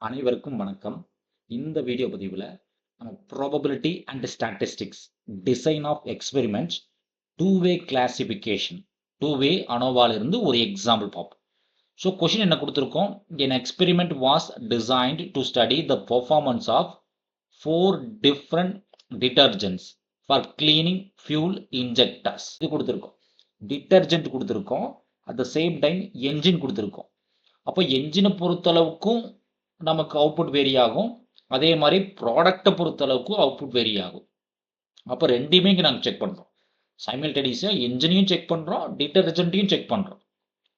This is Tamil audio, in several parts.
அனைவருக்கும் வணக்கம். இந்த வீடியோ பதிவுல நம்ம probability and statistics design of experiments two way classification two way அனோவால இருந்து ஒரு எக்ஸாம்பிள் பார்ப்போம். ஸோ கொஷின் என்ன கொடுத்துருக்கோம்? an experiment was designed to study the performance of 4 different detergents for cleaning fuel injectors. இது கொடுத்துருக்கோம். டிட்டர்ஜென்ட் கொடுத்துருக்கோம், at the same time engine கொடுத்துருக்கோம். அப்போ என்ஜினை பொறுத்தளவுக்கும் நமக்கு அவுட்புட் வேரி ஆகும், அதே மாதிரி ப்ராடக்டை பொறுத்தளவுக்கும் அவுட்புட் வேரி ஆகும். அப்போ ரெண்டுமே இங்கே நாங்கள் செக் பண்ணுறோம். சைமல்டேனியஸாக என்ஜினையும் செக் பண்ணுறோம், டிட்டர்ஜென்ட்டையும் செக் பண்ணுறோம்.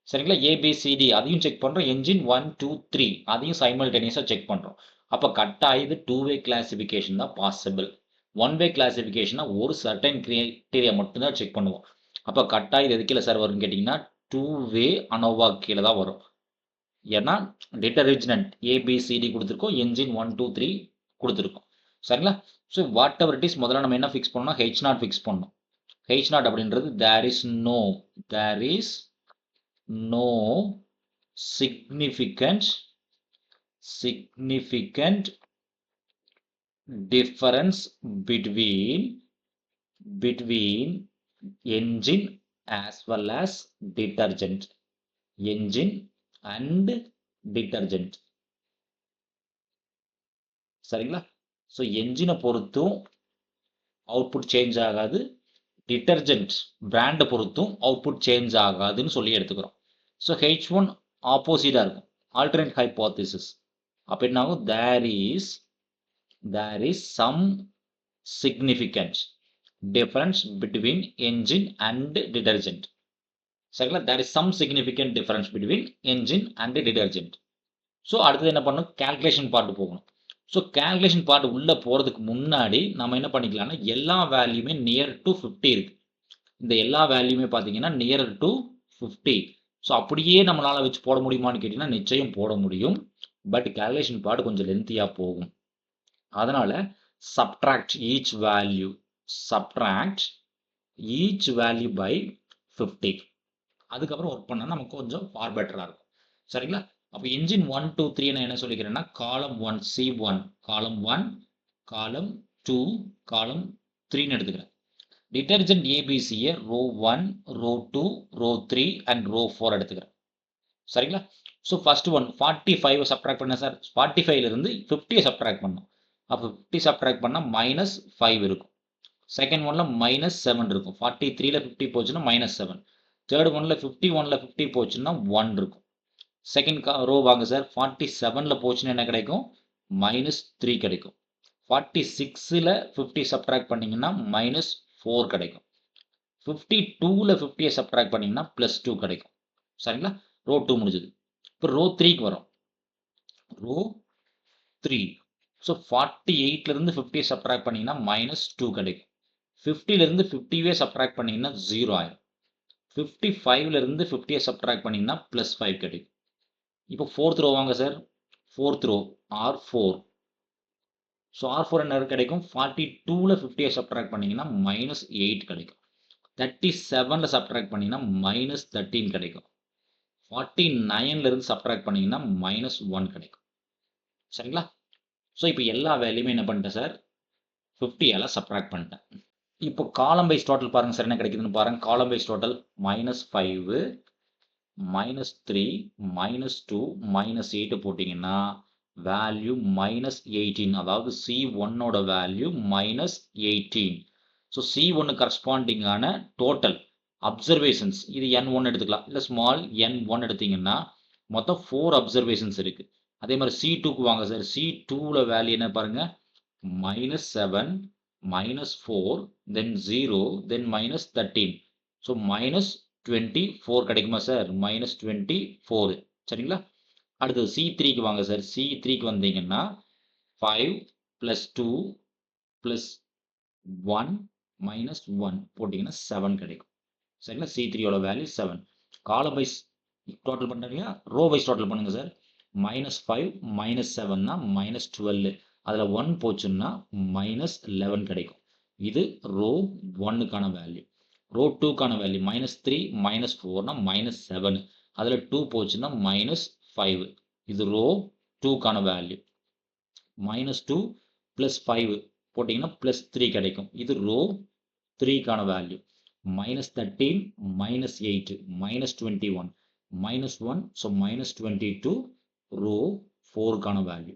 சரிங்களா? ஏபிசிடி அதையும் செக் பண்ணுறோம், என்ஜின் 1 2 3 அதையும் சைமல்டேனியஸாக செக் பண்ணுறோம். அப்போ கட்டாக இது டூ வே கிளாசிஃபிகேஷன் தான் பாசிபிள். ஒன் வே கிளாசிஃபிகேஷனா ஒரு சர்டன் கிரைட்டீரியா மட்டும்தான் செக் பண்ணுவோம். அப்போ கட்டாக இது எதுக்கில் சார் வரும்னு கேட்டிங்கன்னா டூ வே அனோவா கீழே தான் வரும். ஏன்னா டிட்டர்ஜென்ட் ஏபிசிடி கொடுத்துருக்கோம், என்ஜின் 1 2 3 கொடுத்துருக்கோம். சரிங்களா? So whatever it is, முதல்ல நம்ம என்ன ஃபிக்ஸ் பண்ணோம்? ஹெச் நாட் ஃபிக்ஸ் பண்ணோம். ஹெச் நாட் அப்படின்றது there is no significant difference between engine as well as detergent. Engine and detergent. சரிங்களா? ஸோ என்ஜினை பொறுத்தும் அவுட்புட் சேஞ்ச் ஆகாது, டிட்டர்ஜென்ட் பிராண்டை பொறுத்தும் அவுட்புட் சேஞ்ச் ஆகாதுன்னு சொல்லி எடுத்துக்கிறோம். ஸோ H1 ஆப்போசிட்டாக இருக்கும், ஆல்டர்னேட் ஹைப்போதிசிஸ். அப்போ என்ன ஆகும்? there is some significant difference between engine and detergent. சரிங்களா? there is some significant difference between engine and detergent. So அடுத்தது என்ன பண்ணணும்? கேல்குலேஷன் பார்ட் போகணும். ஸோ கேல்குலேஷன் பார்ட் உள்ளே போகிறதுக்கு முன்னாடி நம்ம என்ன பண்ணிக்கலாம்னா எல்லா வேல்யூமே நியர் டு 50 இருக்கு. இந்த எல்லா வேல்யூமே பார்த்தீங்கன்னா நியர் டு 50. ஸோ அப்படியே நம்மளால் வச்சு போட முடியுமான்னு கேட்டிங்கன்னா நிச்சயம் போட முடியும். பட் கேல்குலேஷன் பார்ட் கொஞ்சம் லென்த்தியாக போகும். அதனால் சப்ட்ராக்ட் ஈச் வேல்யூ பை 50. அதுக்கப்புறம் ஒர்க் பண்ணால் நமக்கு கொஞ்சம் ஃபார் பெட்டராக இருக்கும். சரிங்களா? அப்போ என்ஜின் 1 2 3 நான் என்ன சொல்லிக்கிறேன்னா காலம் 1 C1, காலம் 1, காலம் 2, காலம் 3ன்னு எடுத்துக்கிறேன். டிட்டர்ஜென்ட் ஏபிசியை row 1, row 2, row 3 and row 4 எடுத்துக்கிறேன். சரிங்களா? ஸோ ஃபர்ஸ்ட் ஒன் 45 சப்ட்ராக்ட் பண்ண சார், 45லேருந்து 50 சப்ட்ராக்ட் பண்ணோம். அப்போ 50 சப்ட்ராக்ட் பண்ணால் -5 இருக்கும். செகண்ட் ஒன்னில் -7 இருக்கும். 43ல் 50 போச்சுன்னா -7. தேர்ட் ஒன்னில் 51ல் 50 போச்சுன்னா 1 இருக்கும். செகண்ட் ரோ வாங்க சார், 47ல் போச்சுன்னா என்ன கிடைக்கும்? -3 கிடைக்கும். 46ல் 50 சப்ட்ராக்ட் பண்ணிங்கன்னா -4 கிடைக்கும். 52ல் 50 சப்ட்ராக்ட் பண்ணிங்கன்னா +2 கிடைக்கும். சரிங்களா? ரோ 2 முடிஞ்சது. இப்போ ரோ 3க்கு வரும். ரோ 3, ஸோ 48லேருந்து 50 சப்ட்ராக்ட் பண்ணிங்கன்னா -2 கிடைக்கும். 50லேருந்து 50வே சப்ட்ராக்ட் பண்ணிங்கன்னா 0 ஆயிடும். 55லேருந்து 50 சப்ட்ராக்ட் பண்ணிங்கன்னா +5 கிடைக்கும். இப்போ ஃபோர்த் ரோ வாங்க sir, fourth row R4. So R4 என்ன கிடைக்கும்? 42ல் 50 சப்ட்ராக்ட் பண்ணிங்கன்னா -8 கிடைக்கும். 37ல் சப்ட்ராக்ட் பண்ணிங்கன்னா -13 கிடைக்கும். 49லேருந்து சப்ட்ராக்ட் பண்ணிங்கன்னா -1 கிடைக்கும். சரிங்களா? ஸோ இப்போ எல்லா வேல்யூமே என்ன பண்ணிட்டேன் சார்? 50ஆல் சப்ட்ராக்ட் பண்ணிட்டேன். இப்போ காலம் வைஸ் டோட்டல் பாருங்கள் சார், என்ன கிடைக்குதுன்னு பாருங்கள். காலம் வைஸ் டோட்டல் -5, -3, -2, -8 போட்டிங்கன்னா வேல்யூ -18. அதாவது C1ஓட வேல்யூ -18. ஸோ C1 கரஸ்பாண்டிங்கான டோட்டல் அப்சர்வேஷன்ஸ் இது N1 எடுத்துக்கலாம், இல்லை ஸ்மால் n1 எடுத்தீங்கன்னா மொத்தம் 4 அப்சர்வேஷன்ஸ் இருக்குது. அதே மாதிரி C2க்கு வாங்க சார், C2ல வேல்யூ என்ன பாருங்கள்? -7, -4, தென் 0, தென் -13. ஸோ -24 கிடைக்குமா சார்? -24. சரிங்களா? அடுத்தது C3க்கு வாங்க சார், C3க்கு வந்தீங்கன்னா 5 + 2 + 1 -1 போட்டிங்கன்னா 7 கிடைக்கும். சரிங்களா? C3யோட வேல்யூ 7. காலம் வைஸ் டோட்டல் பண்ணுறீங்க, ரோ வைஸ் டோட்டல் பண்ணுங்கள் சார். -5 -7னா -12, அதில் 1 போச்சுன்னா -11 கிடைக்கும். இது ரோ 1க்கான வேல்யூ. ரோ 2க்கான வேல்யூ -3 -4னா -7, அதில் 2 போச்சுன்னா -5. இது ரோ 2க்கான வேல்யூ -2 + 5 போட்டிங்கன்னா +3 கிடைக்கும். இது ரோ 3க்கான வேல்யூ -13 -8 -21 -1 ஸோ -22 ரோ 4க்கான வேல்யூ.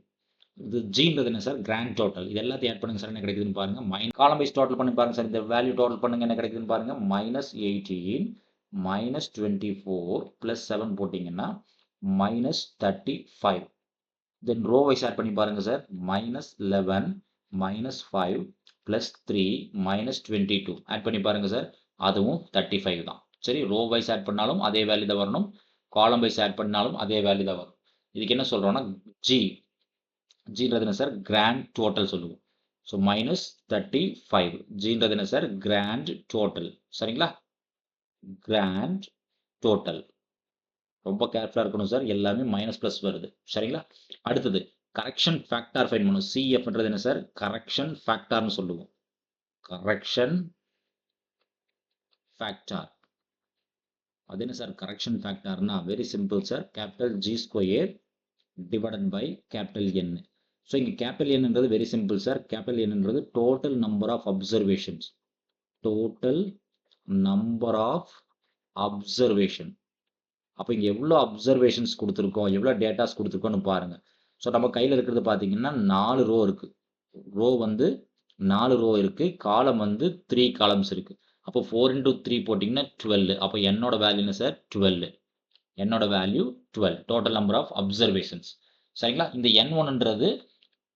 இது ஜின்றது என்ன சார் கிராண்ட் டோட்டல். இது எல்லாத்தையும் ஆட் பண்ணுங்க சார் என்ன கிடைக்குதுன்னு பாருங்க. காலம் வைஸ் டோட்டல் பண்ணி பாருங்க சார். இந்த வேல்யூ டோட்டல் பண்ணுங்க என்ன கிடைக்குதுன்னு பாருங்க. -18 -24 + 7 போட்டிங்கன்னா -35. தென் ரோ வைஸ் ஆட் பண்ணி பாருங்க சார். -11 -5 +3 -22 ஆட் பண்ணி பாருங்க சார். அதுவும் 35 தான். சரி, ரோ வைஸ் ஆட் பண்ணாலும் அதே வேல்யூ தான் வரணும். காலம் வைஸ் ஆட் பண்ணாலும் அதே வேல்யூ தான் வரும். இதுக்கு என்ன சொல்றோம்னா ஜின்றது என்ன சார் கிராண்ட் டோட்டல் சொல்லுவோம். ஸோ -35 ஜின்றது என்ன சார் கிராண்ட் டோட்டல். சரிங்களா, கிராண்ட் டோட்டல். ரொம்ப கேர்ஃபுல்லாக இருக்கணும் சார். எல்லாமே மைனஸ் வருது. சரிங்களா, அடுத்தது கரெக்ஷன் ஃபேக்டார் ஃபைண்ட் பண்ணணும். சிஎஃப்ன்றது என்ன சார் கரெக்ஷன் ஃபேக்டார்னு சொல்லுவோம். கரெக்ஷன் ஃபேக்டார் அது என்ன சார் கரெக்ஷன் ஃபேக்டார்னா very simple sir. G² divided by N. So இங்கே Nன்றது வெரி சிம்பிள் சார். Nன்றது total number of observations. Total number of observation. அப்போ இங்கே எவ்வளோ அப்சர்வேஷன்ஸ் கொடுத்துருக்கோம், எவ்வளோ டேட்டாஸ் கொடுத்துருக்கோன்னு பாருங்க. ஸோ நம்ம கையில் இருக்கிறது பார்த்தீங்கன்னா 4 ரோ இருக்கு. ரோ வந்து 4 ரோ இருக்கு. காலம் வந்து 3 காலம்ஸ் இருக்கு. அப்போ 4 × 3 போட்டிங்கன்னா 12. அப்போ என்னோட வேல்யூ என்ன சார் 12. என்னோட value 12 total number of observations. சரிங்களா, இந்த N1ன்றது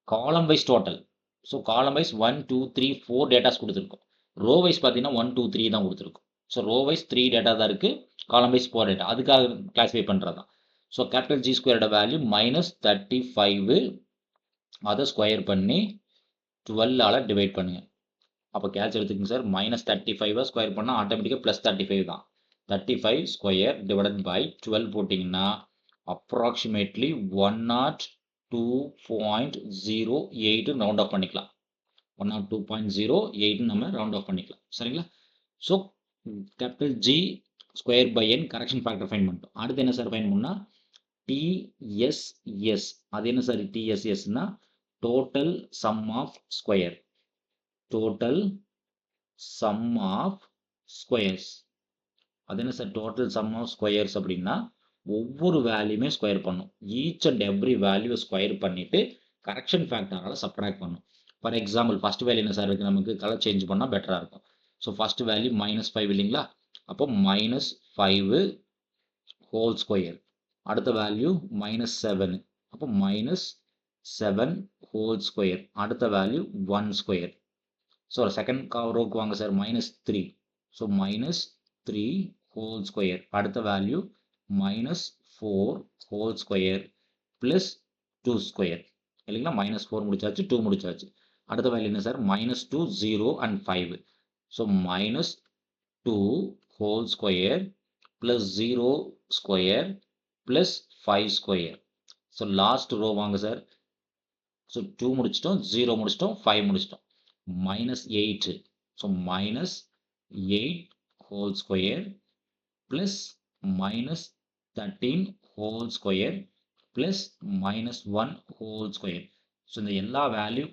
column wise total. So column wise 1 2 3 4 datas கொடுத்துருக்கோம். ரோ வைஸ் பார்த்தீங்கன்னா 1 2 3 தான் கொடுத்துருக்கோம். ஸோ ரோ வைஸ் 3 டேட்டா தான் இருக்கு. காலம் வைஸ் 4 டேட்டா. அதுக்காக கிளாஸிஃபை பண்ணுறது தான். ஸோ G² வேல்யூ -35 அதை ஸ்கொயர் பண்ணி 12ஆல் டிவைட் பண்ணுங்க. அப்போ கேல்குலேட் எடுத்துக்கங்க சார். -35 ஸ்கொயர் பண்ணால் ஆட்டோமேட்டிக்காக +35 தான். 35² டிவைடட் பை 12 போட்டிங்கன்னா அப்ராக்சிமேட்லி 102.08 ரவுண்ட் ஆஃப் பண்ணிக்கலாம். 102.08 நம்ம ரவுண்ட் ஆஃப் பண்ணிக்கலாம். சரிங்களா, so G²/N correction factor find பண்ணிட்டோம். அடுத்து என்ன சார் ஃபைண்ட் பண்ணால் TSS. அது என்ன சார் TSSனா total sum of square. Total sum of squares. அது என்ன sir total sum of squares அப்படின்னா ஒவ்வொரு வேல்யூமே ஸ்கொயர் பண்ணும். Each and every value square பண்ணிட்டு கரெக்ஷன் ஃபேக்டரால் சப்ட்ராக்ட் பண்ணும். ஃபார் எக்ஸாம்பிள் ஃபர்ஸ்ட் வேல்யூ என்ன சார் இருக்குது, நமக்கு கலர் சேஞ்ச் பண்ணால் பெட்டராக இருக்கும். ஸோ ஃபர்ஸ்ட் வேல்யூ -5 இல்லைங்களா, அப்போ -5 ஹோல் ஸ்கொயர். அடுத்த வேல்யூ -7, அப்போ -7 ஹோல் ஸ்கொயர். அடுத்த வேல்யூ 1 ஸ்கொயர். ஸோ செகண்ட் ரோக்கு வாங்க சார் -3. So -3 whole square. அடுத்த value -4 whole square plus 2 square இல்லைங்களா. -4 முடிச்சாச்சு, 2 முடிச்சாச்சு. அடுத்த வேல்யூ என்ன sir -2 0 and 5. So -2 whole square plus 0 square plus 5 square. So last row வாங்க சார். ஸோ 2 முடிச்சிட்டோம், 0 முடிச்சிட்டோம், 5 முடிச்சிட்டோம். -8. So -8 whole square plus -13 whole square plus -1 whole square. So இந்த எல்லா வேல்யூ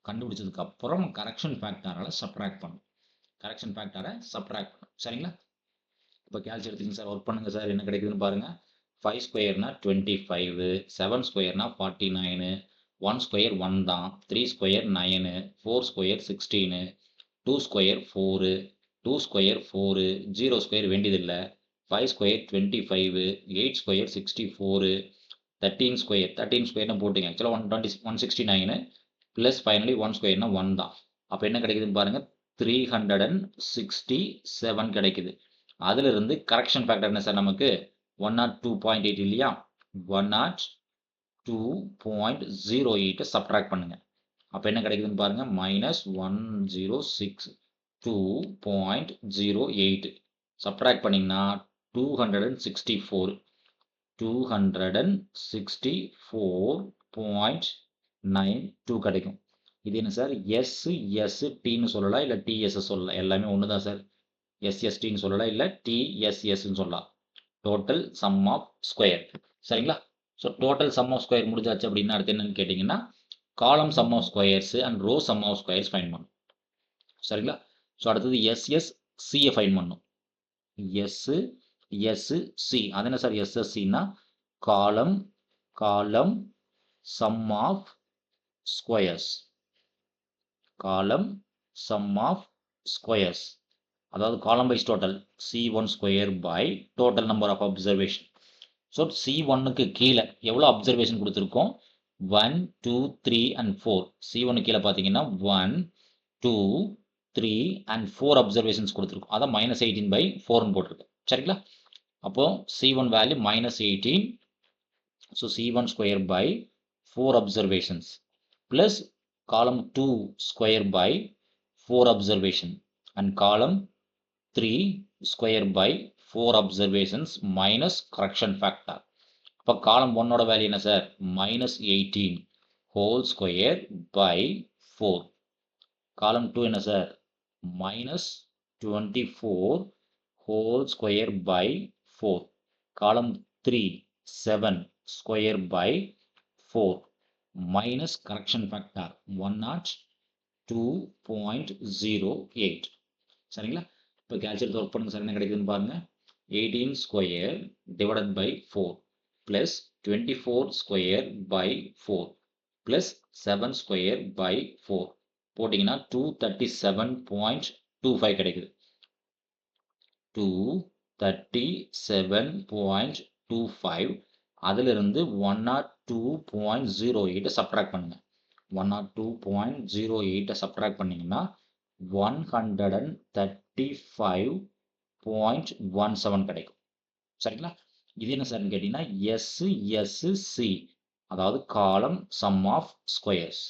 கண்டுபிடிச்சதுக்கு அப்புறம் கரெக்ஷன் ஃபேக்டரால் சப்ட்ராக்ட் பண்ணும். கரெக்ஷன் ஃபேக்டரை சப்ட்ராக்ட் பண்ணும். சரிங்களா, இப்போ கேல்குலேட் எடுத்துங்க சார். ஒர்க் பண்ணுங்க சார். என்ன கிடைக்குதுன்னு பாருங்க. 5 ஸ்கொயர்னா 25, 7 ஸ்கொயர்னா 49, 1 ஸ்கொயர் 1 தான், 3 square 9, 4 square 16, 2 square 4, 2 square 4, 0 square வேண்டியதில்லை, 5 ஸ்கொயர் 25, 8 ஸ்கொயர் 64, 13 ஸ்கொயர் 13 ஸ்கொயர்னு போட்டுங்க. ஆக்சுவலாக 169 ப்ளஸ் ஃபைனலி 1 ஸ்கொயர்னா 1 தான். அப்போ என்ன கிடைக்குதுன்னு பாருங்க 367 கிடைக்குது. அதிலிருந்து கரெக்ஷன் ஃபேக்டர் என்ன சார் நமக்கு 102.8 இல்லையா, 102.08 சப்ட்ராக்ட் பண்ணுங்க. அப்போ என்ன கிடைக்குதுன்னு பாருங்க -1062.08 சப்ட்ராக்ட் பண்ணிங்கன்னா 264.92 கிடைக்கும். இது என்ன சார் SSTன்னு சொல்லலாம், இல்லை TSS சொல்லலாம். எல்லாமே ஒன்று தான் சார். SSTன்னு சொல்லலாம், இல்லை TSSன்னு சொல்லலாம். Total sum of square. சரிங்களா, so total sum of square முடிஞ்சாச்சு அப்படின்னா அடுத்து என்னன்னு கேட்டிங்கன்னா column sum of squares and row sum of squares find பண்ணணும். சரிங்களா? ஸோ அடுத்தது சியை ஃபைன் பண்ணணும். சி அது என்ன சார் எஸ்எஸ்சின்னா column sum of squares. Column sum of squares அதாவது column wise total C1 square by total number of observation. So C1க்கு கீழே எவ்வளோ அப்சர்வேஷன் கொடுத்துருக்கோம் 1 2 3 and 4. C1 கீழே பார்த்தீங்கன்னா 1 2 3 and 4 அப்சர்வேஷன்ஸ் கொடுத்துருக்கோம். அதான் -18/4ன்னு போட்டிருக்கு. சரிங்களா? அப்போ C1 value -18. So C1 square by 4 observations plus column 2 square by 4 observation and column 3 square by 4 observations minus correction factor. இப்போ column 1 ஓட வேல்யூ என்ன sir -18 whole square by 4. column 2 என்ன sir -24 whole square by 4. column 3 7 square by 4 minus correction factor 102.08. சரிங்களா? இப்போ கேல்குலேட்டர் ஒர்க் பண்ணுங்க சார், என்ன கிடைக்குதுன்னு பாருங்க. 18 square divided by 4 plus 24 square by 4 plus 7 square by 4 போட்டிங்கன்னா 237.25 கிடைக்குது. 237.25 அதிலிருந்து 102.08 சப்ட்ராக்ட் பண்ணுங்க. 102.08 சப்ட்ராக்ட் பண்ணீங்கன்னா 135.17 கிடைக்கும். சரிங்களா? இது என்ன சார்னு கேட்டீங்கன்னா எஸ்சி அதாவது காலம் sum of squares.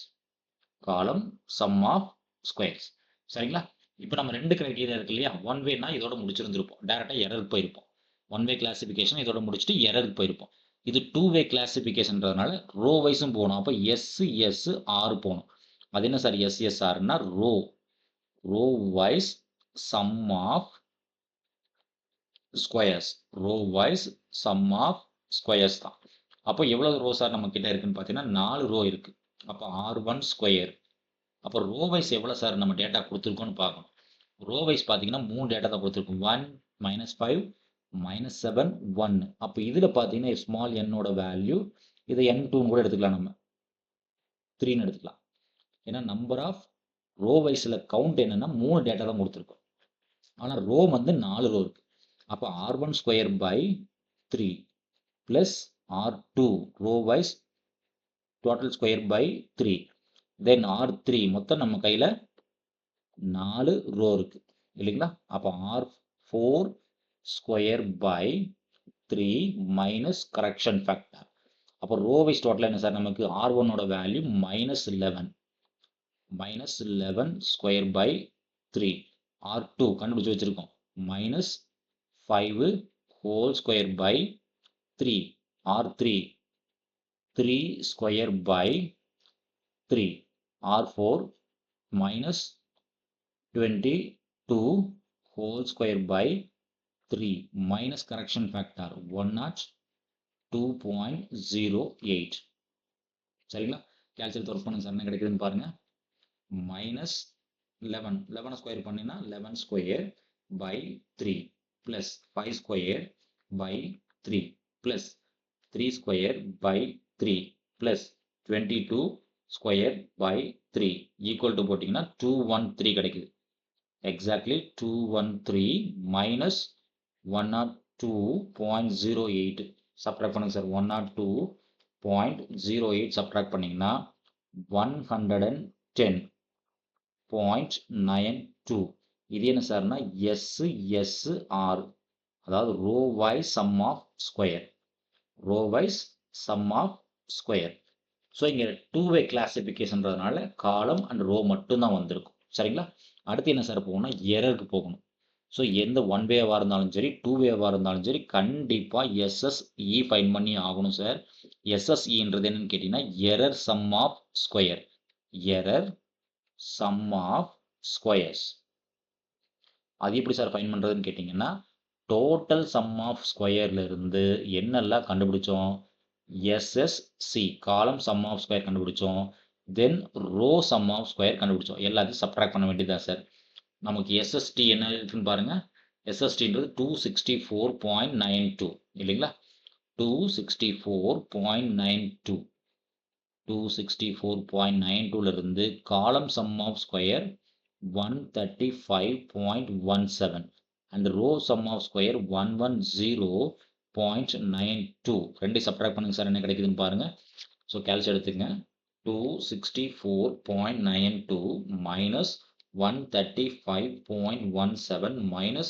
Column sum of squares. சரிங்களா? இப்போ நம்ம ரெண்டு கிரைட்டீரியா இருக்கு இல்லையா? ஒன் வேனா இதோட முடிச்சிருந்திருப்போம், டைரக்டா எரர் போயிருப்போம். ஒன் வே கிளாசிபிகேஷன் இதோட முடிச்சுட்டு எரருக்கு போயிருப்போம். இது டூ வே கிளாசிபிகேஷன்றதுனால ரோ வைஸும் போகணும். அப்போ SR போகணும். அது என்ன சார் SSRனா row wise sum of squares. Row wise sum of squares தான். அப்போ எவ்வளவு ரோ சார் நம்ம கிட்ட இருக்குன்னு பார்த்தீங்கன்னா 4 ரோ இருக்கு. அப்போ R1 ஸ்கொயர். அப்போ ரோ வைஸ் எவ்வளோ சார் நம்ம டேட்டா கொடுத்துருக்கோம்னு பார்க்கணும். ரோ வைஸ் பார்த்தீங்கன்னா 3 டேட்டா தான் கொடுத்துருக்கோம். 1 -5 -7 1. அப்போ இதில் பார்த்தீங்கன்னா ஸ்மால் என்னோட வேல்யூ இதை N2ன்னு கூட எடுத்துக்கலாம், நம்ம 3ன்னு எடுத்துக்கலாம். ஏன்னா நம்பர் ஆஃப் ரோ வைஸில் கவுண்ட் என்னன்னா 3 டேட்டா தான் கொடுத்துருக்கோம். ஆனால் ரோ வந்து 4 ரோ இருக்கு. அப்போ R1 square by 3 plus R2 row wise total square by 3 then R3 மொத்தம் நம்ம கையில் 4 ரோ இருக்கு இல்லைங்களா? அப்போ R4 square by 3 minus correction factor. அப்போ ரோ வைஸ் டோட்டல் என்ன சார் நமக்கு R1 ஓட வேல்யூ -11 ஸ்கொயர் பை 3. R2 கண்டுபிடிச்சு வச்சிருக்கோம் -5 whole square by 3. R3 3 square by 3. R4 -22 whole square by 3 minus correction factor 102.08. சரிங்களா? கால்குலேட்டர் ஒர்க் பண்ணுங்க சார், என்ன கிடைக்குதுன்னு பாருங்க. -11 ஸ்கொயர் பண்ணினா 11 square by 3 plus 5 square by 3 plus 3 square by 3 plus 22 square by 3 equal to போட்டிங்கன்னா 213 கிடைக்குது. எக்ஸாக்ட்லி 213 மைனஸ் 102.08 சப்ட்ராக்ட் பண்ணுங்க சார். 102.08 சப்ட்ராக்ட் பண்ணீங்கன்னா 110.92. இது என்ன சார்னா SSR அதாவது row wise sum of square. Row wise sum of square. So இங்கே டூ வே கிளாசிஃபிகேஷன்றதுனால காலம் அண்ட் ரோ மட்டும்தான் வந்திருக்கும். சரிங்களா? அடுத்து என்ன சார் போகணும்னா எரருக்கு போகணும். ஸோ எந்த ஒன் வேவாக இருந்தாலும் சரி, டூ வேவாக இருந்தாலும் சரி, கண்டிப்பாக SSE ஃபைன் பண்ணி ஆகணும் சார். SSEன்றது என்னன்னு கேட்டிங்கன்னா error sum of square. Error sum of squares. அது எப்படி சார் ஃபைன் பண்ணுறதுன்னு கேட்டிங்கன்னா டோட்டல் சம் ஆஃப் ஸ்கொயர்ல இருந்து என்னெல்லாம் கண்டுபிடிச்சோம்? SSC column sum of square கண்டுபிடிச்சோம். தென் ரோ சம் ஆஃப் ஸ்கொயர் கண்டுபிடிச்சோம். எல்லாத்தையும் சப்ட்ராக்ட் பண்ண வேண்டியதா சார். நமக்கு SST என்ன இருக்குன்னு பாருங்க. SSTன்றது 264.92 இல்லைங்களா? 264.92 264.92ல இருந்து column sum of square 135.17 and row sum of square 110.92 ரெண்டையும் சப்ட்ராக்ட் பண்ணுங்க சார், என்ன கிடைக்குதுன்னு பாருங்க. ஸோ கேல்குலேட் எடுத்துங்க. 264.92 minus 135.17 minus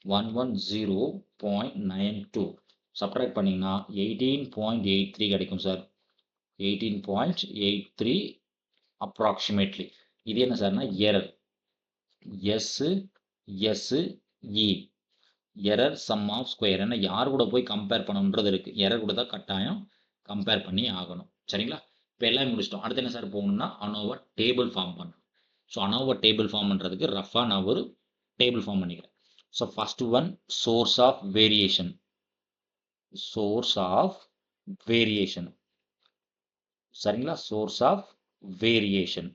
110.92 சப்ட்ராக்ட் பண்ணிங்கன்னா 18.83 கிடைக்கும் சார். 18.83 approximately. இது என்ன சார்னா error. SE error sum of square. ஏன்னா யார் கூட போய் கம்பேர் பண்ணணுன்றது இருக்கு. எரர் கூட தான் கட்டாயம் கம்பேர் பண்ணி ஆகணும். சரிங்களா? இப்போ எல்லாம் முடிச்சிட்டோம். அடுத்து என்ன சார் போகணும்னா அனோவா டேபிள் ஃபார்ம் பண்ணணும். ஸோ அனோவா டேபிள் ஃபார்ம் பண்ணுறதுக்கு ரஃபாக நான் ஒரு டேபிள் ஃபார்ம் பண்ணிக்கிறேன். So first one source of variation. Source of variation சரிங்களா? Source of variation.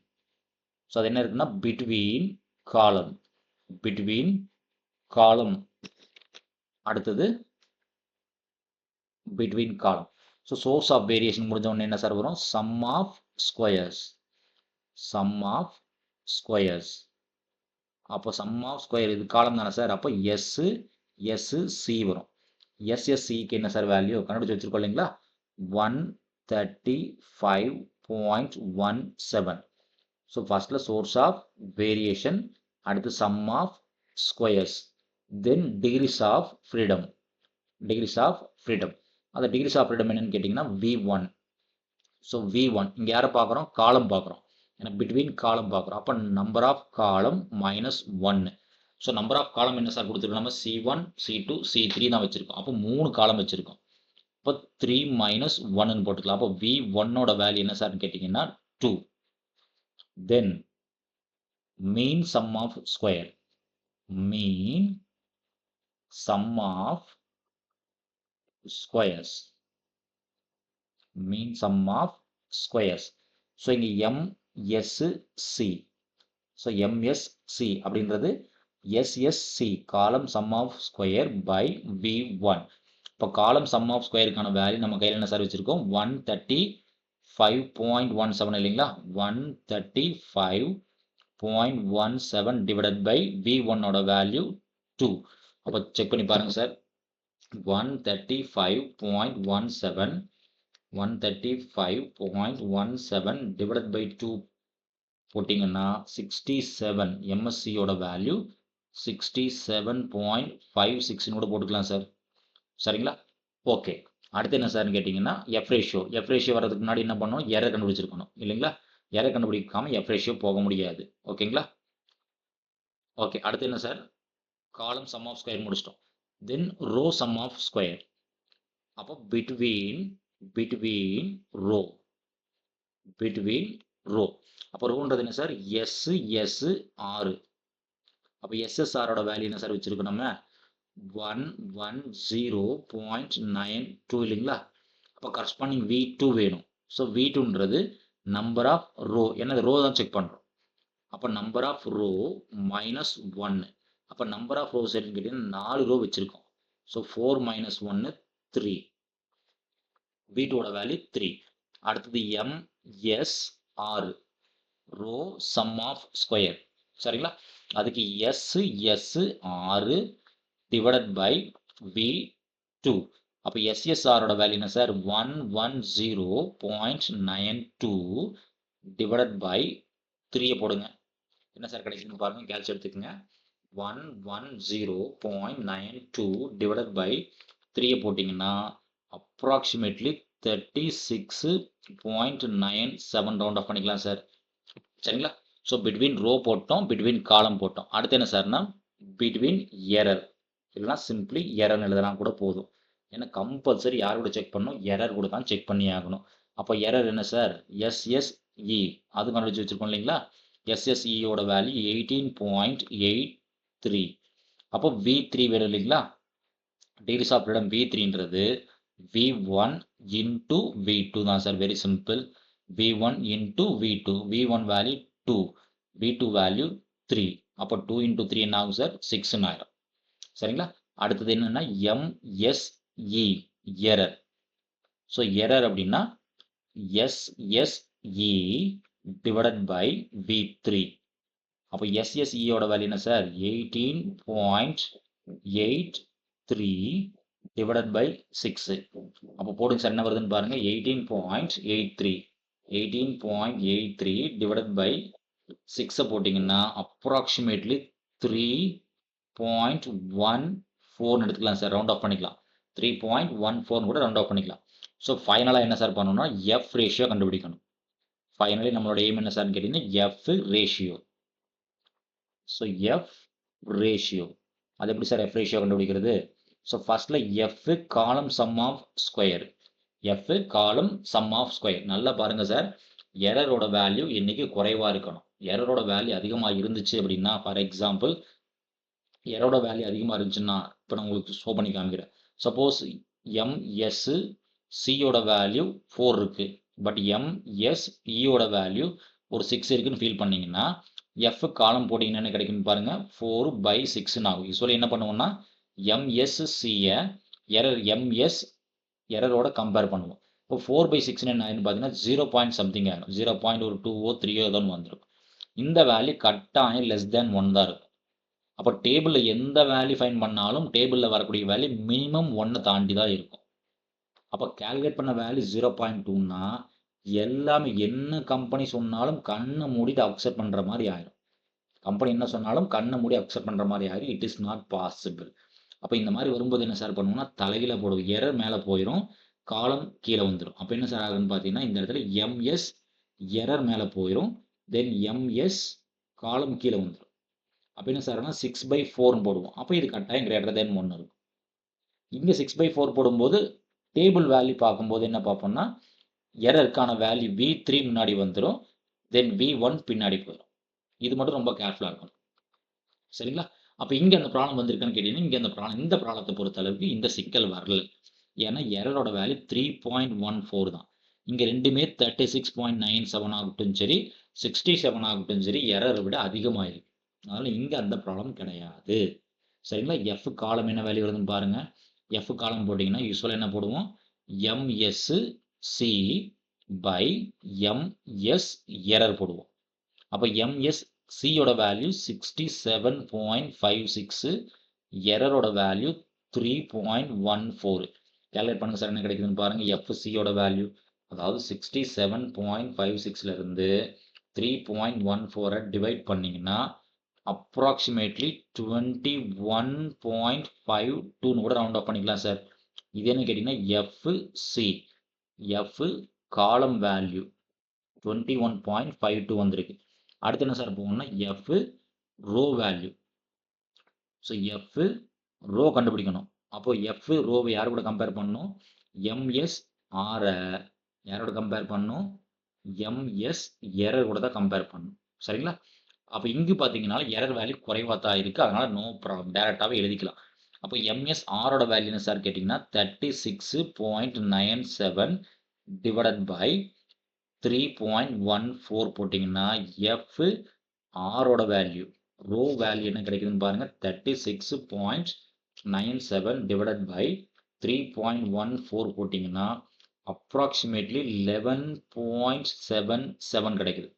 ஸோ அது என்ன இருக்குன்னா பிட்வீன் காலம். பிட்வீன் காலம். அடுத்தது பிட்வீன் காலம். ஸோ சோர்ஸ் ஆஃப் வேரியேஷன் முடிஞ்ச உடனே என்ன சார் வரும்? Sum of squares. Sum of squares. அப்போ சம் ஆஃப் ஸ்கொயர் இது காலம் தானே சார். அப்போ SC வரும். SSCக்கு என்ன சார் வேல்யூ கண்டுபிடிச்சு வச்சிருக்கோம் இல்லைங்களா? 135.17. ஸோ ஃபர்ஸ்ட்ல சோர்ஸ் ஆஃப் வேரியேஷன், அடுத்து sum of squares, then degrees of freedom. Degrees of freedom. அந்த டிகிரிஸ் ஆஃப் ஃப்ரீடம் என்னன்னு கேட்டிங்கன்னா V1. ஸோ V1 இங்கே யாரை பார்க்குறோம்? காலம் பார்க்குறோம். ஏன்னா பிட்வீன் காலம் பார்க்குறோம். அப்போ நம்பர் ஆஃப் காலம் -1. ஸோ நம்பர் ஆஃப் காலம் என்ன சார் கொடுத்துருக்கோம்? நம்ம C1, C2, C3 தான் வச்சுருக்கோம். அப்போ 3 காலம் வச்சுருக்கோம். இப்போ 3 - 1ன்னு போட்டுக்கலாம். அப்போ V1ஓட வேல்யூ என்ன சார்னு கேட்டிங்கன்னா 2. Then mean sum of square. Mean sum of squares. Mean sum of squares. So இங்கே MSC. ஸோ MSC அப்படின்றது SSC column sum of square by V1. இப்போ காலம் சம் ஆஃப் ஸ்கொயருக்கான வேல்யூ நம்ம கையில் என்ன சார் வச்சுருக்கோம்? 135.17 இல்லைங்களா? 135.17 டிவைடட் பை V1ஓட வேல்யூ 2. அப்போ செக் பண்ணி பாருங்க சார். 135.17 135.17 டிவைடட் பை 2 போட்டிங்கன்னா 67. MSCயோட வேல்யூ 67.56 கூட போட்டுக்கலாம் சார். சரிங்களா? ஓகே. அடுத்து என்ன சார்னு கேட்டிங்கன்னா எஃப் ரேஷியோ. எஃப் ரேஷியோ வரதுக்கு முன்னாடி என்ன பண்ணணும்? எரர் கண்டுபிடிச்சிருக்கணும் இல்லைங்களா? எரர் கண்டுபிடிக்காம எஃப் ரேஷியோ போக முடியாது. ஓகேங்களா? ஓகே. அடுத்து என்ன சார்? காலம் சம் ஆஃப் ஸ்கொயர் முடிச்சிட்டோம். Then row sum of square. அப்போ பிட்வீன் ரோ. Between row. அப்போ ரோன்றது என்ன சார்? SSR. அப்போ SSRோட வேல்யூ என்ன சார் வச்சிருக்கோம் நம்ம? 110.92 இல்லைங்களா? அப்போ கரஸ்பாண்டிங் V2 வேணும். ஸோ V2ன்றது நம்பர் ஆஃப் ரோ. என்ன ரோ தான் செக் பண்ணுறோம். அப்போ நம்பர் ஆஃப் ரோ -1. அப்போ நம்பர் ஆஃப் ரோஸ் என்னன்னு கேட்டிங்கன்னா 4 ரோ வச்சுருக்கோம். ஸோ 4 - 1 3. V2ஓட வேல்யூ 3. அடுத்தது MSR. Row sum of square. சரிங்களா? அதுக்கு SSR டிவைடட் பை V2. அப்போ SSRோட வேல்யூ என்ன சார்? 110.92 டிவைடட் பை 3 போடுங்க. என்ன சார் கிடைக்குதுன்னு பாருங்க. கேல்குலேட் எடுத்துக்கங்க. 110.92 டிவைடட் பை 3 போட்டிங்கன்னா அப்ராக்சிமேட்லி 36.97 ரவுண்ட் ஆஃப் பண்ணிக்கலாம் சார். சரிங்களா? ஸோ பிட்வீன் ரோ போட்டோம், பிட்வீன் காலம் போட்டோம். அடுத்து என்ன சார்னா பிட்வீன் எரர். இல்லைனா சிம்பிளி எரர்னு எழுதுனா கூட போதும். ஏன்னா கம்பல்சரி யார் கூட செக் பண்ணணும்? எரர் கூட தான் செக் பண்ணி ஆகணும். அப்போ எரர் என்ன சார்? SSE. அது கண்டுபிடிச்சு வச்சுருக்கோம் இல்லைங்களா? SSEயோட வேல்யூ 18.83. அப்போ V3 வேணும் இல்லைங்களா? டிகிரிஸ் ஆஃப் ஃப்ரீடம் V3ன்றது V1 into V2 தான் sir, very simple. V1 into V2, V1 value 2, V2 value 3. அப்போ 2 into 3 என்ன ஆகும் சார், 6 ஆயிரும். சரிங்களா? அடுத்தது என்னன்னா MSE, எரர். ஸோ எரர் அப்படின்னா SSE divided by V3. அப்போ SSE ஓட வேல்யூ என்ன சார், 18.83 divided by 6. அப்போ போடுங்க சார், என்ன வருதுன்னு பாருங்க, 18.83 divided by 6 போட்டிங்கன்னா அப்ராக்சிமேட்லி 3.14 எடுத்துக்கலாம் சார், ரவுண்ட் ஆஃப் பண்ணிக்கலாம். 3.14 கூட ரவுண்ட் ஆஃப் பண்ணிக்கலாம். ஸோ ஃபைனலாக என்ன சார் பண்ணணும்னா எஃப் ரேஷியோ கண்டுபிடிக்கணும். ஃபைனலி நம்மளோட எய்ம் என்ன சார்னு கேட்டிங்கன்னா F ratio. So F ratio, அது எப்படி சார் எஃப் ரேஷியோ கண்டுபிடிக்கிறது? ஸோ ஃபர்ஸ்ட்ல எஃப் காலம் சம் ஆஃப் ஸ்கொயர், எஃப் காலம் சம் ஆஃப் ஸ்கொயர். நல்லா பாருங்க சார், எரரோட வேல்யூ இன்னைக்கு குறைவா இருக்கணும். எரரோட வேல்யூ அதிகமாக இருந்துச்சு அப்படின்னா, ஃபார் எக்ஸாம்பிள் எரரோட வேல்யூ அதிகமாக இருந்துச்சுன்னா, இப்போ நான் உங்களுக்கு ஷோ பண்ணி காமிக்கிறேன். சப்போஸ் எம்எஸ் சியோட வேல்யூ 4 இருக்கு, பட் எம்எஸ்இயோட வேல்யூ ஒரு 6 இருக்குன்னு ஃபீல் பண்ணீங்கன்னா, எஃப் காலம் போட்டிங்கன்னா என்ன கிடைக்குன்னு பாருங்க, 4/6 ஆகும். யூஸ்வலி என்ன பண்ணுவோம்னா எம்எஸ்சியை எம்எஸ் எரரோட கம்பேர் பண்ணுவோம். இப்போ 4/6 என்ன ஆகுதுன்னு பார்த்தீங்கன்னா 0. சம்திங் ஆகும், 0.2ஓ 3ஓ ஏதோ வந்துடும். இந்த வேல்யூ கட்டாயம் லெஸ் தேன் 1 தான் இருக்கும். அப்போ டேபிளில் எந்த வேல்யூ ஃபைன் பண்ணாலும் டேபிளில் வரக்கூடிய வேல்யூ மினிமம் 1 தாண்டி தான் இருக்கும். அப்போ கால்குலேட் பண்ண வேல்யூ 0.2னா எல்லாமே என்ன கம்பெனி சொன்னாலும் கண்ணை மூடிட்டு அக்செப்ட் பண்ணுற மாதிரி ஆயிரும். கம்பெனி என்ன சொன்னாலும் கண்ணை மூடி அக்செப்ட் பண்ணுற மாதிரி ஆயிரும். It is not possible. அப்போ இந்த மாதிரி வரும்போது என்ன சார் பண்ணுவோம்னா தலைகீழ போடுவோம், எரர் மேலே போயிடும், காலம் கீழே வந்துடும். அப்போ என்ன சார் ஆகுதுன்னு பார்த்தீங்கன்னா இந்த இடத்துல எம்எஸ் எரர் மேலே போயிடும், தென் எம்எஸ் காலம் கீழே வந்துடும். அப்போ என்ன சார்னா 6/4 போடுவோம். அப்போ இது கட்டாயம் கிரேட்டர் தேன் 1 இருக்கும். இங்கே 6/4 போடும்போது டேபிள் வேல்யூ பார்க்கும்போது என்ன பார்ப்போம்னா எரருக்கான வேல்யூ V3 முன்னாடி வந்துடும், தென் V1 பின்னாடி போயிடும். இது மட்டும் ரொம்ப கேர்ஃபுல்லாக இருக்கணும். சரிங்களா? அப்போ இங்கே அந்த ப்ராப்ளம் வந்திருக்குன்னு கேட்டீங்கன்னா, இங்கே இந்த ப்ராப்ளத்தை பொறுத்த அளவுக்கு இந்த சிக்கல் வரல. ஏன்னா எரரோட வேல்யூ 3.14 தான். இங்கே ரெண்டுமே 36.97 ஆகட்டும் சரி, 67 ஆகட்டும் சரி, எரரை விட அதிகமாக இருக்கு. அதனால இங்கே அந்த ப்ராப்ளம் கிடையாது. சரிங்களா? எஃப் காலம் என்ன வேல்யூ வருதுன்னு பாருங்க. எஃப் காலம் போட்டிங்கன்னா யூஸ்வலாக என்ன போடுவோம், எம்எஸ்சி பை எம்எஸ் எரர் போடுவோம். அப்போ எம்எஸ்சியோட வேல்யூ 67.56, எரரோட வேல்யூ 3.14. கேல்குலேட் பண்ணுங்க சார், என்ன கிடைக்குதுன்னு பாருங்க. எஃப்சியோட வேல்யூ அதாவது 67.56ல இருந்து 3.14 டிவைட் பண்ணீங்கன்னா அப்ராக்சிமேட்லி 21.52 கூட ரவுண்ட் ஆஃப் பண்ணிக்கலாம் சார். இது என்ன கேட்டிங்கன்னா எஃப்சி, எஃப் காலம் வேல்யூ 21.52 வந்திருக்கு. அடுத்து என்ன சார் போகணும்னா F row value. So F row கண்டுபிடிக்கணும். அப்போ எஃப் ரோவை யார் கூட கம்பேர் பண்ணணும், எம்எஸ் ஆரை யாரோட கம்பேர் பண்ணணும், எம்எஸ் எரர் கூட தான் கம்பேர் பண்ணணும். சரிங்களா? அப்போ இங்கு பார்த்தீங்கன்னா எரர் வேல்யூ குறைவாக தான் இருக்குது, அதனால நோ ப்ராப்ளம், டேரெக்டாகவே எழுதிக்கலாம். அப்போ எம்எஸ் ஆரோட வேல்யூ என்ன சார் கேட்டிங்கன்னா 36.97 டிவைடட் பை 3.14 போட்டிங்கன்னா எஃப் ஆரோட வேல்யூ ரோ வேல்யூ என்ன கிடைக்குதுன்னு பாருங்க, 36.97 டிவைடட் பை 3.14 போட்டிங்கன்னா அப்ராக்சிமேட்லி 11.77 கிடைக்குது.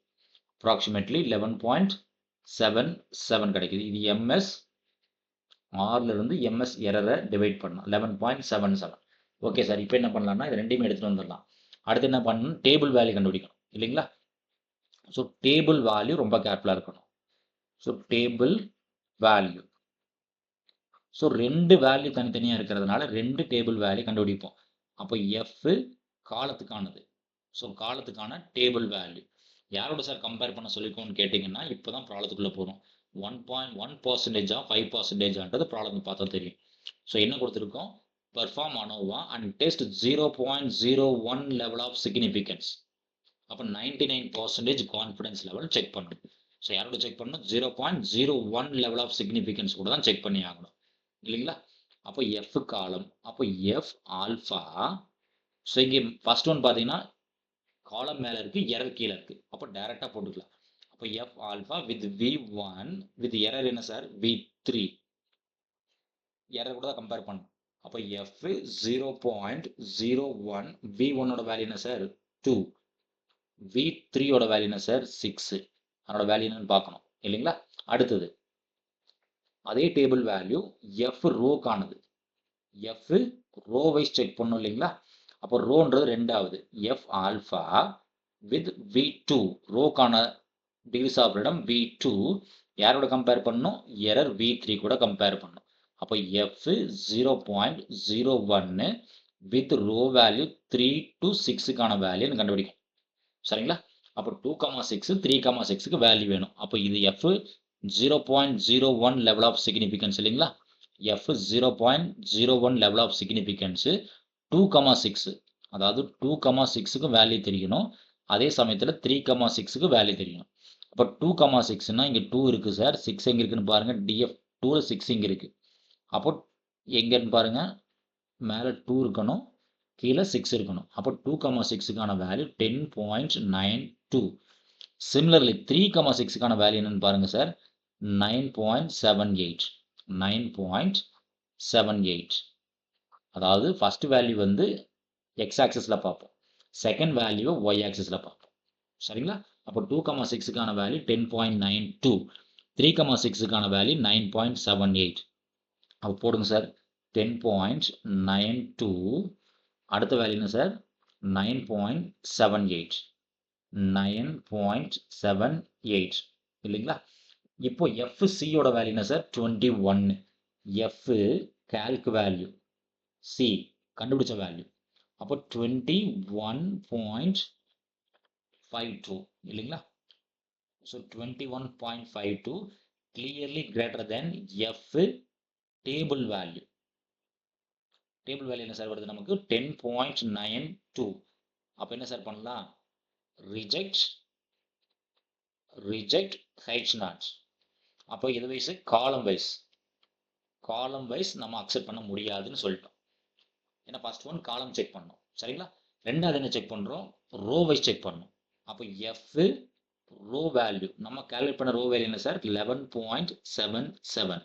அப்ராக்சிமேட்லி 11.77 கிடைக்குது. இது எம்எஸ் ஆர்ல இருந்து எம்எஸ் எரரை டிவைட் பண்ணலாம், 11.77. ஓகே சார், இப்போ என்ன பண்ணலாம்னா இது ரெண்டையுமே எடுத்துகிட்டு வந்துடலாம். அடுத்து என்ன பண்ணணும், டேபிள் வேல்யூ கண்டுபிடிக்கணும் இல்லைங்களா? ஸோ டேபிள் வேல்யூ ரொம்ப கேர்ஃபுல்லாக இருக்கணும். So table value, so 2 value தனித்தனியாக இருக்கிறதுனால 2 டேபிள் வேல்யூ கண்டுபிடிப்போம். அப்போ எஃப் காலத்துக்கானது, ஸோ காலத்துக்கான டேபிள் வேல்யூ யாரோட சார் கம்பேர் பண்ண சொல்லியிருக்கோம்னு கேட்டிங்கன்னா இப்போ தான் ப்ராப்ளத்துக்குள்ளே போகிறோம். 1.1% 5%ன்றது ப்ராப்ளம் பார்த்தா தெரியும். ஸோ என்ன கொடுத்துருக்கோம், perform ANOVA and test 0.01 level of significance. அப்போ 99% கான்ஃபிடன்ஸ் லெவல் செக் பண்ணணும். ஸோ யாரோட செக் பண்ணணும், 0.01 லெவல் ஆஃப் சிக்னிஃபிகன்ஸ் கூட தான் செக் பண்ணி ஆகணும் இல்லைங்களா? அப்போ F காலம். அப்போ F ஆல்ஃபா. ஸோ இங்கே ஃபர்ஸ்ட் ஒன் பார்த்தீங்கன்னா காலம் மேலே இருக்கு, எரர் கீழே இருக்கு. அப்போ டைரெக்டாக போட்டுக்கலாம். அப்போ F alpha with V1 with error என்ன சார் V3. எரர் கூட தான் கம்பேர் பண்ணணும். அப்போ F 0.01 V1 ஓட வேல்யூ என்ன சார் 2, V3 ஓட வேல்யூ என்ன சார் 6. அதனோட வேல்யூ என்னன்னு பார்க்கணும் இல்லைங்களா. அடுத்தது அதே டேபிள் வேல்யூ F ரோக்கானது. F ரோ வைஸ் செக் பண்ணணும் இல்லைங்களா. அப்போ ரோன்றது ரெண்டாவது F ஆல்ஃபா வித் V2 ரோக்கான டிகிரிஸ் ஆஃப் ஃப்ரீடம் V2 யாரோட கம்பேர் பண்ணணும், எரர் V3 கூட கம்பேர் பண்ணணும். அப்போ F 0.01 with row value 3 to 6க்கான வேல்யூ கண்டுபிடிக்கும் சரிங்களா. அப்போ 2,6 3,6க்கு வேல்யூ வேணும். அப்போ இது F 0.01 level of significance இல்லைங்களா. F 0.01 level of significance 2,6 அதாவது 2,6க்கு வேல்யூ தெரியணும். அதே சமயத்தில் 3,6க்கு வேல்யூ தெரியணும். அப்போ 2,6னா இங்கே 2 இருக்குது சார், 6 எங்கே இருக்குன்னு பாருங்கள், DF 2ல் 6 இங்கே இருக்குது. அப்போ எங்கேன்னு பாருங்கள், மேலே 2 இருக்கணும், கீழே 6 இருக்கணும். அப்போ 2,6க்கான வேல்யூ 10.92. சிமிலர்லி 3,6க்கான வேல்யூ என்னன்னு பாருங்கள் சார் 9.78. 9.78 அதாவது ஃபர்ஸ்ட் வேல்யூ வந்து எக்ஸ் ஆக்சிஸில் பார்ப்போம், செகண்ட் வேல்யூ ஒய் ஆக்சிஸில் பார்ப்போம் சரிங்களா. அப்போ 2,6க்கான வேல்யூ 10.92, 3,6க்கான வேல்யூ 9.78. அப்போ போடுங்க சார் 10.92, அடுத்த வேல்யூ என்ன சார் 9.78. 9.78 இல்லைங்களா. இப்போ FCயோட வேல்யூ என்ன sir 21. F Calc value, C கண்டுபிடிச்ச வேல்யூ. அப்போ 21.52 இல்லைங்களா. So 21.52 clearly greater than F table value. Table value என்ன சார் வருது நமக்கு 10.92. அப்போ என்ன சார் பண்ணலாம், ரிஜெக்ட் H0. அப்போ இது வைஸ் காலம் வைஸ் நம்ம அக்செப்ட் பண்ண முடியாதுன்னு சொல்லிட்டோம். ஏன்னா ஃபர்ஸ்ட் ஒன் காலம் செக் பண்ணோம் சரிங்களா. ரெண்டாவது என்ன செக் பண்ணுறோம், ரோ வைஸ் செக் பண்ணோம். அப்போ F ரோ வேல்யூ நம்ம கால்குலேட் பண்ண ரோ வேல்யூ என்ன சார் 11.77.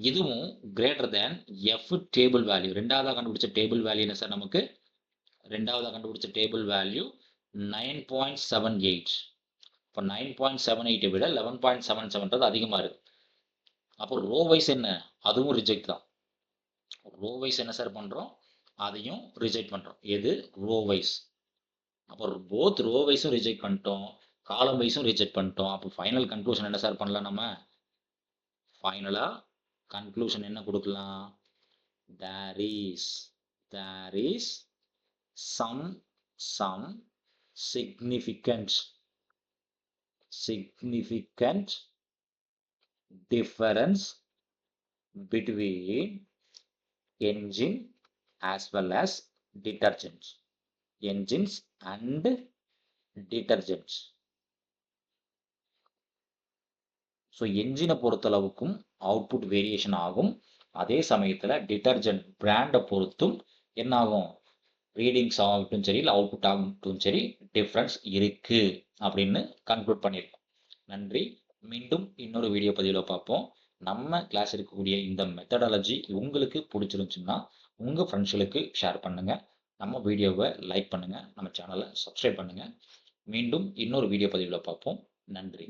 இதுவும் greater than F table value. ரெண்டாவதாக கண்டுபிடிச்ச டேபிள் வேல்யூ என்ன சார் நமக்கு, ரெண்டாவதாக கண்டுபிடிச்ச டேபிள் வேல்யூ 9.78. இப்போ 9.78 விட 11.77 அதிகமாக இருக்குது. அப்போ ரோ வைஸ் என்ன, அதுவும் ரிஜெக்ட் தான். ரோ வைஸ் என்ன சார் பண்ணுறோம், அதையும் ரிஜெக்ட் பண்ணுறோம். எது ரோ வைஸ். அப்போ போத் ரோ வைஸும் ரிஜெக்ட் பண்ணிட்டோம், காலம் வைஸும் ரிஜெக்ட் பண்ணிட்டோம். அப்போ ஃபைனல் கன்க்ளூஷன் என்ன சார் பண்ணலாம், நம்ம ஃபைனலாக கன்க்ளூஷன் என்ன கொடுக்கலாம், there is some significant difference between engine as well as detergents. Engines and detergents. So என்ஜினை பொறுத்தளவுக்கும் அவுட்புட் வேரியேஷன் ஆகும். அதே சமயத்தில் டிட்டர்ஜென்ட் பிராண்டை பொறுத்தும் என்ன ஆகும், ரீடிங்ஸ் ஆகட்டும் சரி இல்லை அவுட்புட் ஆகட்டும் சரி டிஃப்ரென்ஸ் இருக்குது அப்படின்னு கன்க்ளூட் பண்ணியிருக்கோம். நன்றி. மீண்டும் இன்னொரு வீடியோ பதிவில் பார்ப்போம். நம்ம கிளாஸ் இருக்கக்கூடிய இந்த மெத்தடாலஜி உங்களுக்கு பிடிச்சிருந்துச்சுன்னா உங்கள் ஃப்ரெண்ட்ஸ்களுக்கு ஷேர் பண்ணுங்கள், நம்ம வீடியோவை லைக் பண்ணுங்கள், நம்ம சேனலை சப்ஸ்கிரைப் பண்ணுங்கள். மீண்டும் இன்னொரு வீடியோ பதிவில் பார்ப்போம். நன்றி.